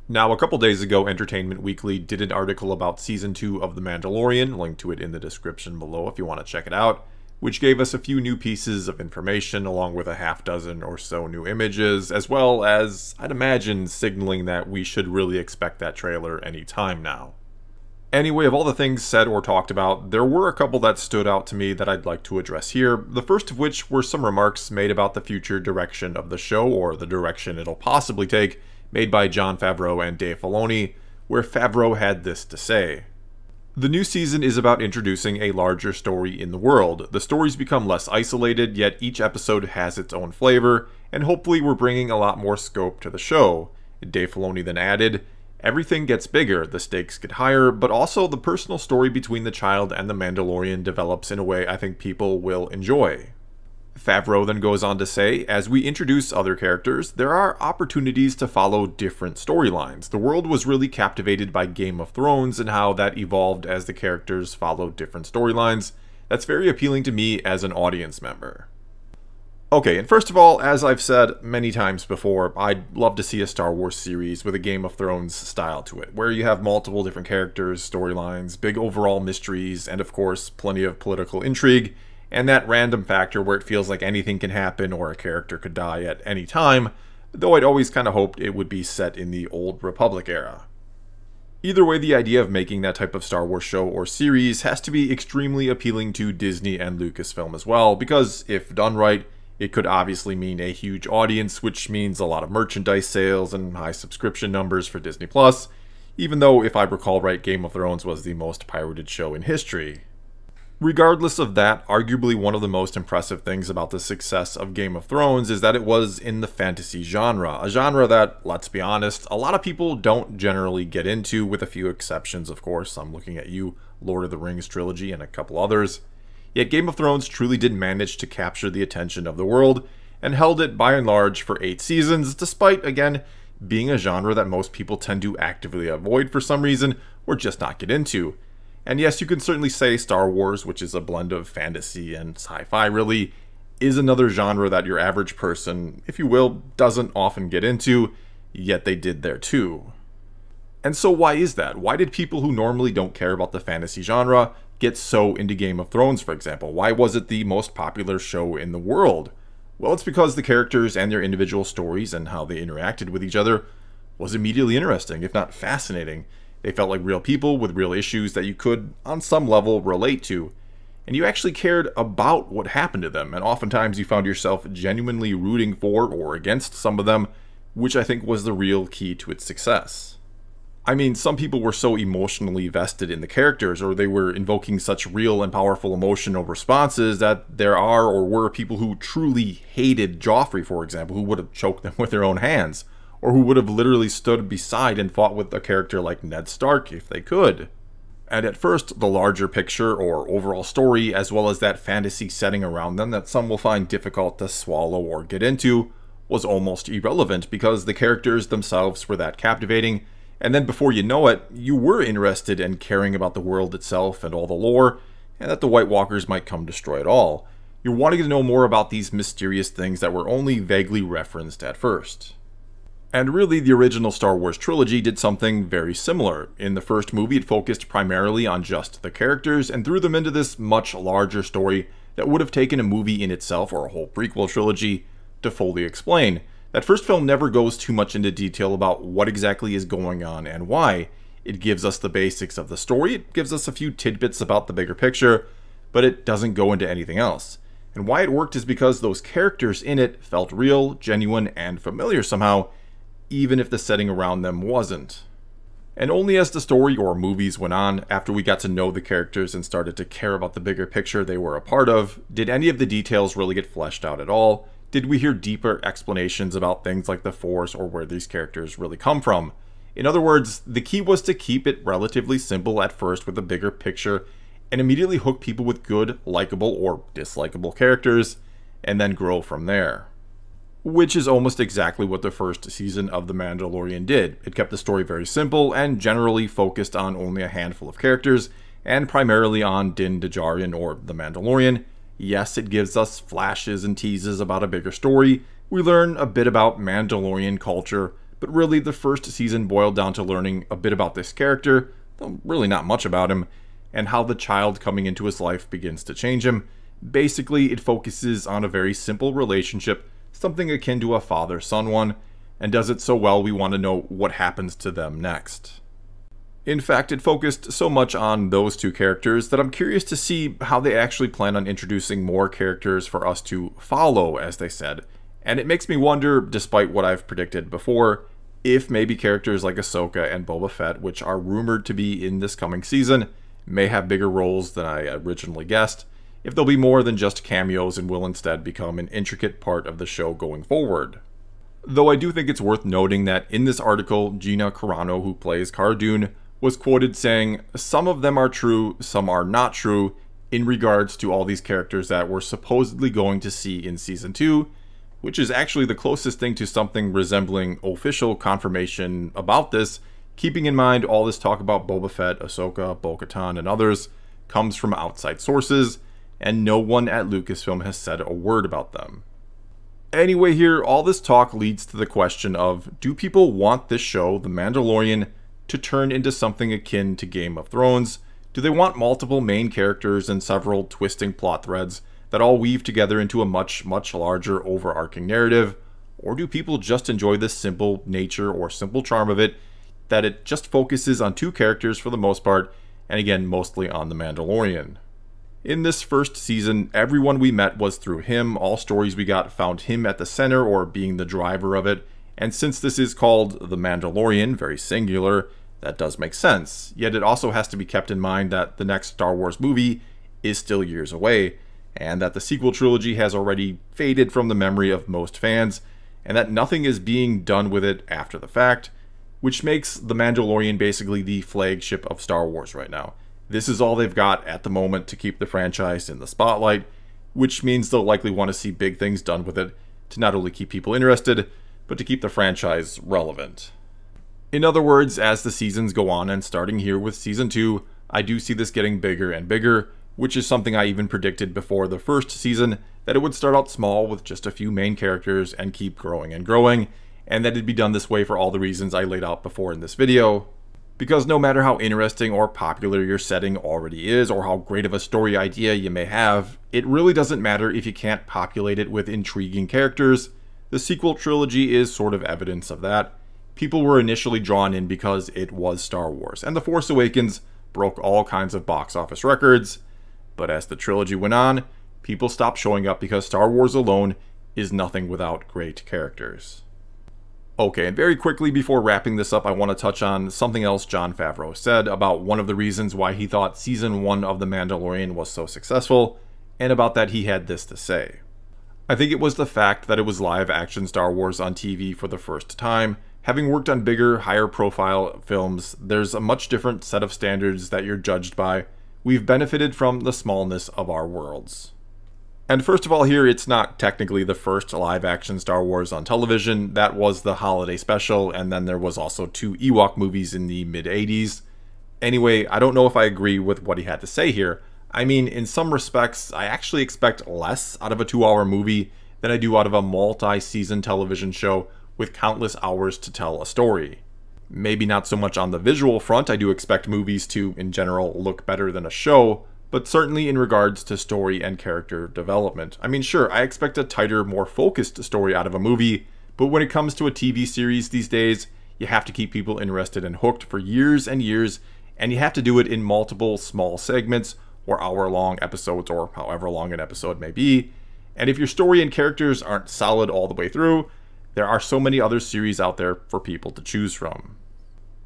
Now, a couple days ago, Entertainment Weekly did an article about Season 2 of The Mandalorian, link to it in the description below if you want to check it out, which gave us a few new pieces of information along with a half dozen or so new images, as well as, I'd imagine, signaling that we should really expect that trailer any time now. Anyway, of all the things said or talked about, there were a couple that stood out to me that I'd like to address here, the first of which were some remarks made about the future direction of the show, or the direction it'll possibly take, made by Jon Favreau and Dave Filoni, where Favreau had this to say. The new season is about introducing a larger story in the world. The stories become less isolated, yet each episode has its own flavor, and hopefully we're bringing a lot more scope to the show. Dave Filoni then added, "Everything gets bigger, the stakes get higher, but also the personal story between the child and the Mandalorian develops in a way I think people will enjoy." Favreau then goes on to say, "As we introduce other characters, there are opportunities to follow different storylines. The world was really captivated by Game of Thrones and how that evolved as the characters followed different storylines. That's very appealing to me as an audience member." Okay, and first of all, as I've said many times before, I'd love to see a Star Wars series with a Game of Thrones style to it, where you have multiple different characters, storylines, big overall mysteries, and of course, plenty of political intrigue, and that random factor where it feels like anything can happen or a character could die at any time, though I'd always kind of hoped it would be set in the Old Republic era. Either way, the idea of making that type of Star Wars show or series has to be extremely appealing to Disney and Lucasfilm as well, because if done right, it could obviously mean a huge audience, which means a lot of merchandise sales and high subscription numbers for Disney+, even though, if I recall right, Game of Thrones was the most pirated show in history. Regardless of that, arguably one of the most impressive things about the success of Game of Thrones is that it was in the fantasy genre, a genre that, let's be honest, a lot of people don't generally get into, with a few exceptions, of course. I'm looking at you, Lord of the Rings trilogy, and a couple others. Yet Game of Thrones truly did manage to capture the attention of the world, and held it by and large for 8 seasons, despite, again, being a genre that most people tend to actively avoid for some reason, or just not get into. And yes, you can certainly say Star Wars, which is a blend of fantasy and sci-fi really, is another genre that your average person, if you will, doesn't often get into, yet they did there too. And so why is that? Why did people who normally don't care about the fantasy genre get so into Game of Thrones, for example? Why was it the most popular show in the world? Well, it's because the characters and their individual stories and how they interacted with each other was immediately interesting, if not fascinating. They felt like real people with real issues that you could, on some level, relate to. And you actually cared about what happened to them, and oftentimes you found yourself genuinely rooting for or against some of them, which I think was the real key to its success. I mean, some people were so emotionally vested in the characters, or they were invoking such real and powerful emotional responses, that there are or were people who truly hated Joffrey, for example, who would have choked them with their own hands, or who would have literally stood beside and fought with a character like Ned Stark if they could. And at first, the larger picture or overall story, as well as that fantasy setting around them that some will find difficult to swallow or get into, was almost irrelevant because the characters themselves were that captivating, and then before you know it, you were interested in caring about the world itself and all the lore, and that the White Walkers might come destroy it all. You're wanting to know more about these mysterious things that were only vaguely referenced at first. And really, the original Star Wars trilogy did something very similar. In the first movie, it focused primarily on just the characters and threw them into this much larger story that would have taken a movie in itself, or a whole prequel trilogy, to fully explain. That first film never goes too much into detail about what exactly is going on and why. It gives us the basics of the story, it gives us a few tidbits about the bigger picture, but it doesn't go into anything else. And why it worked is because those characters in it felt real, genuine, and familiar somehow, even if the setting around them wasn't. And only as the story or movies went on, after we got to know the characters and started to care about the bigger picture they were a part of, did any of the details really get fleshed out at all? Did we hear deeper explanations about things like the Force or where these characters really come from? In other words, the key was to keep it relatively simple at first with a bigger picture, and immediately hook people with good, likable, or dislikable characters, and then grow from there. Which is almost exactly what the first season of The Mandalorian did. It kept the story very simple and generally focused on only a handful of characters, and primarily on Din Djarin, or the Mandalorian. Yes, it gives us flashes and teases about a bigger story. We learn a bit about Mandalorian culture, but really the first season boiled down to learning a bit about this character, though really not much about him, and how the child coming into his life begins to change him. Basically, it focuses on a very simple relationship, something akin to a father-son one, and does it so well we want to know what happens to them next. In fact, it focused so much on those two characters that I'm curious to see how they actually plan on introducing more characters for us to follow, as they said. And it makes me wonder, despite what I've predicted before, if maybe characters like Ahsoka and Boba Fett, which are rumored to be in this coming season, may have bigger roles than I originally guessed, if they'll be more than just cameos and will instead become an intricate part of the show going forward. Though I do think it's worth noting that in this article, Gina Carano, who plays Cara Dune, was quoted saying, "Some of them are true, some are not true," in regards to all these characters that we're supposedly going to see in Season 2, which is actually the closest thing to something resembling official confirmation about this, keeping in mind all this talk about Boba Fett, Ahsoka, Bo-Katan, and others comes from outside sources, and no one at Lucasfilm has said a word about them. Anyway, here, all this talk leads to the question of, do people want this show, The Mandalorian, to turn into something akin to Game of Thrones? Do they want multiple main characters and several twisting plot threads that all weave together into a much larger overarching narrative? Or do people just enjoy the simple nature or simple charm of it, that it just focuses on two characters for the most part, and again, mostly on The Mandalorian? In this first season, everyone we met was through him. All stories we got found him at the center or being the driver of it. And since this is called The Mandalorian, very singular, that does make sense. Yet it also has to be kept in mind that the next Star Wars movie is still years away, and that the sequel trilogy has already faded from the memory of most fans, and that nothing is being done with it after the fact, which makes The Mandalorian basically the flagship of Star Wars right now. This is all they've got at the moment to keep the franchise in the spotlight, which means they'll likely want to see big things done with it to not only keep people interested, but to keep the franchise relevant. In other words, as the seasons go on, and starting here with Season 2, I do see this getting bigger and bigger, which is something I even predicted before the first season, that it would start out small with just a few main characters and keep growing and growing, and that it'd be done this way for all the reasons I laid out before in this video. Because no matter how interesting or popular your setting already is, or how great of a story idea you may have, it really doesn't matter if you can't populate it with intriguing characters. The sequel trilogy is sort of evidence of that. People were initially drawn in because it was Star Wars, and The Force Awakens broke all kinds of box office records. But as the trilogy went on, people stopped showing up because Star Wars alone is nothing without great characters. Okay, and very quickly before wrapping this up, I want to touch on something else Jon Favreau said about one of the reasons why he thought Season 1 of The Mandalorian was so successful, and about that he had this to say. I think it was the fact that it was live-action Star Wars on TV for the first time. Having worked on bigger, higher-profile films, there's a much different set of standards that you're judged by. We've benefited from the smallness of our worlds. And first of all here, it's not technically the first live-action Star Wars on television. That was the holiday special, and then there was also 2 Ewok movies in the mid-80s. Anyway, I don't know if I agree with what he had to say here. I mean, in some respects, I actually expect less out of a 2-hour movie than I do out of a multi-season television show with countless hours to tell a story. Maybe not so much on the visual front. I do expect movies to, in general, look better than a show, but certainly in regards to story and character development. I mean, sure, I expect a tighter, more focused story out of a movie, but when it comes to a TV series these days, you have to keep people interested and hooked for years and years, and you have to do it in multiple small segments, or hour-long episodes, or however long an episode may be. And if your story and characters aren't solid all the way through, there are so many other series out there for people to choose from.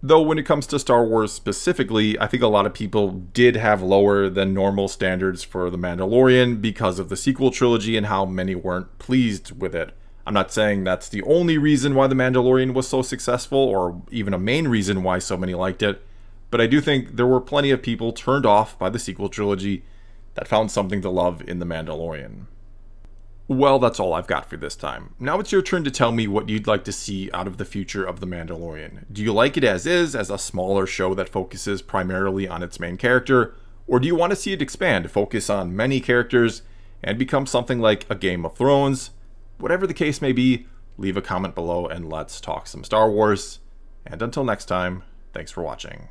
Though when it comes to Star Wars specifically, I think a lot of people did have lower than normal standards for The Mandalorian because of the sequel trilogy and how many weren't pleased with it. I'm not saying that's the only reason why The Mandalorian was so successful, or even a main reason why so many liked it, but I do think there were plenty of people turned off by the sequel trilogy that found something to love in The Mandalorian. Well, that's all I've got for this time. Now it's your turn to tell me what you'd like to see out of the future of The Mandalorian. Do you like it as is, as a smaller show that focuses primarily on its main character? Or do you want to see it expand, focus on many characters, and become something like a Game of Thrones? Whatever the case may be, leave a comment below and let's talk some Star Wars. And until next time, thanks for watching.